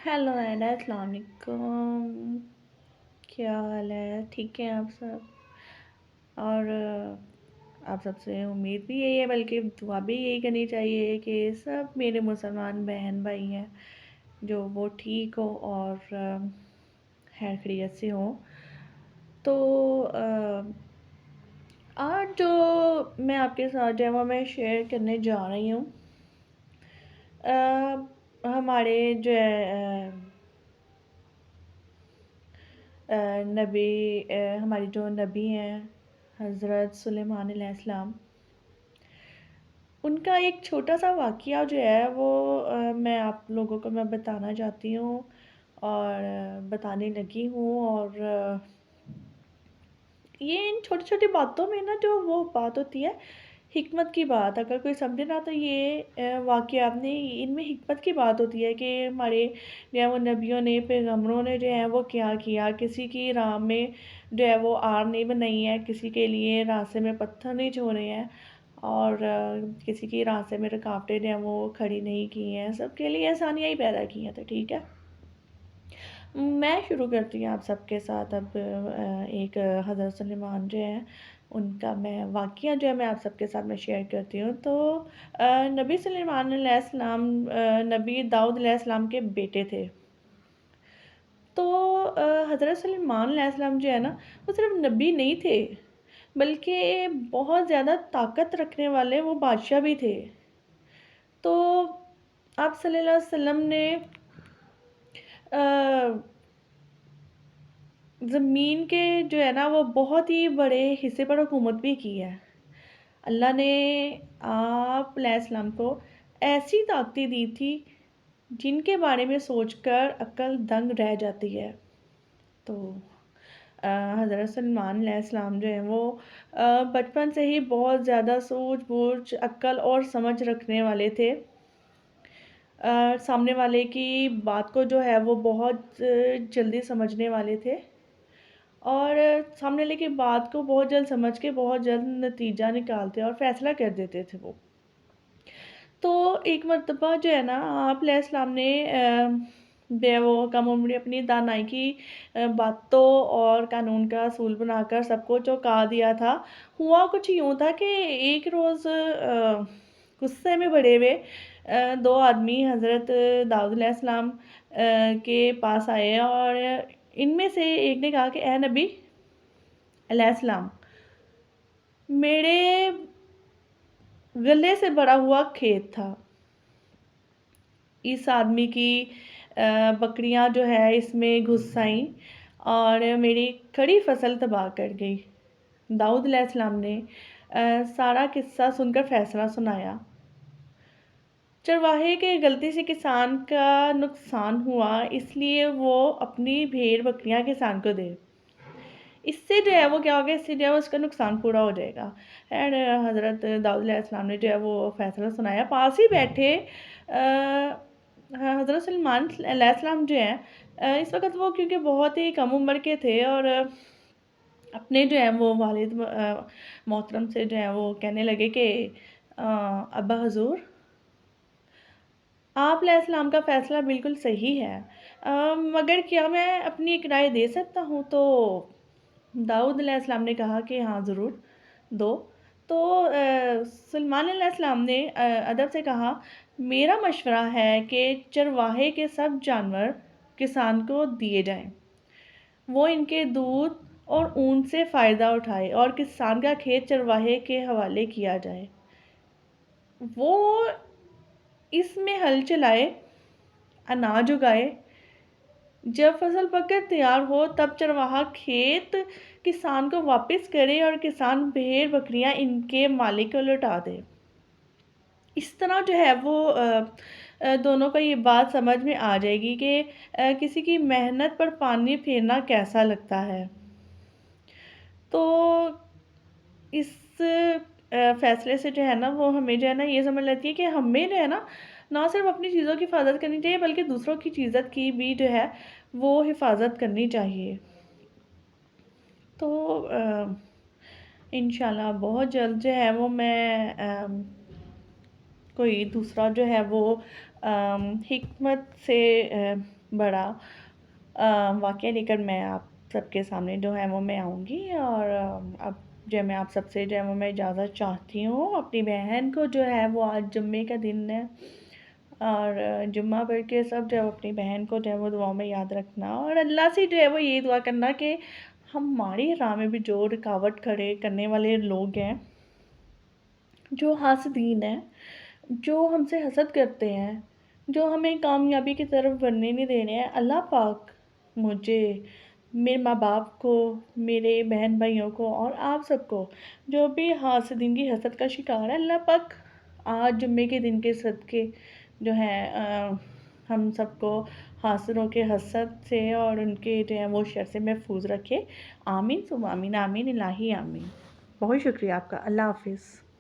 Hello एडा, अस्सलाम वालेकुम। क्या हाल है? ठीक है आप सब? और आप सबसे उम्मीद भी यही है, बल्कि दुआ भी यही करनी चाहिए कि सब मेरे मुसलमान बहन भाई हैं जो वो ठीक हो और खैर खैरियत से हो। तो आज जो मैं आपके साथ जो है वो मैं शेयर करने जा रही हूँ। हमारे जो है नबी हमारी जो नबी हैं हज़रत सुलेमान अलैहिस्सलाम, उनका एक छोटा सा वाक़या जो है वो मैं आप लोगों को मैं बताना चाहती हूँ और बताने लगी हूँ। और ये इन छोटी-छोटी बातों में ना जो वो बात होती है हिकमत की बात, अगर कोई समझे ना तो ये वाक़या आपने इनमें हिकमत की बात होती है कि हमारे जो है वो नबियों ने, पैगम्बरों ने जो है वो क्या किया, किसी की राह में जो है वो आड़ नहीं बनाई है, किसी के लिए रास्ते में पत्थर नहीं छोड़े हैं और किसी की रास्ते में रुकावटें जो हैं वो खड़ी नहीं की हैं, सबके लिए आसानियाँ ही पैदा की हैं। तो ठीक है। मैं शुरू करती हूँ आप सबके साथ अब एक हज़रत सुलेमान जो हैं, उनका मैं वाक़या जो है मैं आप सबके साथ मैं शेयर करती हूँ। तो नबी सुलेमान अलैहिस्सलाम नबी दाऊद अलैहिस्सलाम के बेटे थे। तो हज़रत सुलेमान अलैहिस्सलाम जो है ना, वो सिर्फ़ नबी नहीं थे, बल्कि बहुत ज़्यादा ताकत रखने वाले वो बादशाह भी थे। तो आप सल्लल्लाहु अलैहि वसल्लम ने अ ज़मीन के जो है ना वो बहुत ही बड़े हिस्से पर हुकूमत भी की है। अल्लाह ने आप अलैहिस्सलाम को ऐसी ताकतें दी थी जिनके बारे में सोचकर अक्ल दंग रह जाती है। तो हज़रत सलमान अलैहिस्सलाम जो हैं वो बचपन से ही बहुत ज़्यादा सूझ-बूझ, अक्ल और समझ रखने वाले थे। सामने वाले की बात को जो है वो बहुत जल्दी समझने वाले थे और सामने वाले की बात को बहुत जल्द समझ के बहुत जल्द नतीजा निकालते और फ़ैसला कर देते थे वो। तो एक मर्तबा जो है ना आप अलैहिस्सलाम ने वो कम उम्र अपनी दानाई की बातों और कानून का असूल बनाकर सबको चौंका दिया था। हुआ कुछ यूँ था कि एक रोज़ गुस्से में भरे हुए 2 आदमी हज़रत दाऊद अलैहिस्सलाम के पास आए और इनमें से एक ने कहा कि ए नबी अलैहिस्सलाम, मेरे गले से भरा हुआ खेत था। इस आदमी की बकरियाँ जो है इसमें घुस आईं और मेरी खड़ी फसल तबाह कर गई। दाऊद अलैहिस्सलाम ने सारा किस्सा सुनकर फ़ैसला सुनाया। चरवाहे के गलती से किसान का नुकसान हुआ, इसलिए वो अपनी भेड़-बकरियाँ किसान को दे। इससे जो है वो क्या होगा, इससे जो है उसका नुकसान पूरा हो जाएगा। एंड हज़रत दाऊद अलैहिस्सलाम ने जो है वो फ़ैसला सुनाया। पास ही बैठे हज़रत सलमान अलैहिस्सलाम जो हैं इस वक़्त वो क्योंकि बहुत ही कम उम्र के थे और अपने जो है वो वालिद मोहतरम से जो है वो कहने लगे कि अब्बा हुज़ूर, आप अलैहिस्सलाम का फ़ैसला बिल्कुल सही है। मगर क्या मैं अपनी एक राय दे सकता हूँ? तो दाऊद अलैहिस्सलाम ने कहा कि हाँ, ज़रूर दो। तो सलमान अलैहिस्सलाम ने अदब से कहा, मेरा मशवरा है कि चरवाहे के सब जानवर किसान को दिए जाएँ। वो इनके दूध और ऊन से फ़ायदा उठाए और किसान का खेत चरवाहे के हवाले किया जाए। वो इसमें हल चलाए, अनाज उगाए, जब फसल पककर तैयार हो तब चरवाहा खेत किसान को वापस करे और किसान भेड़-बकरियाँ इनके मालिक को लौटा दे। इस तरह जो है वो दोनों को ये बात समझ में आ जाएगी कि किसी की मेहनत पर पानी फेरना कैसा लगता है। तो इस फ़ैसले से जो है ना वो हमें जो है ना ये समझ लगती है कि हमें जो है ना, ना सिर्फ़ अपनी चीज़ों की हिफ़ाज़त करनी चाहिए बल्कि दूसरों की चीज़त की भी जो है वो हिफ़ाज़त करनी चाहिए। तो इंशाल्लाह बहुत जल्द जो है वो मैं कोई दूसरा जो है वो हिकमत से बड़ा वाक़या लेकर मैं आप सबके सामने जो है वो मैं आऊँगी और अब जो मैं आप सबसे जो है वो मैं इजाज़त चाहती हूँ। अपनी बहन को जो है वो आज जुम्मे का दिन है और जुम्मा पढ़ के सब जो है वो अपनी बहन को जो है वो दुआओं में याद रखना और अल्लाह से जो है वो यही दुआ करना कि हमारी राह में भी जो रुकावट खड़े करने वाले लोग हैं, जो हासदीन हैं, जो हमसे हसद करते हैं, जो हमें कामयाबी की तरफ बढ़ने नहीं दे रहे हैं, अल्लाह पाक मुझे, मेरे माँ-बाप को, मेरे बहन-भाइयों को और आप सबको, जो भी हासदीन की हसद का शिकार है, अल्लाह पाक आज जुम्मे के दिन के सदके जो है हम सबको हासिलों के हसद से और उनके जो है वो शर से महफूज़ रखे। आमीन सुम्मा आमीन, आमीन इलाही आमीन। बहुत शुक्रिया आपका। अल्लाह हाफ़िज़।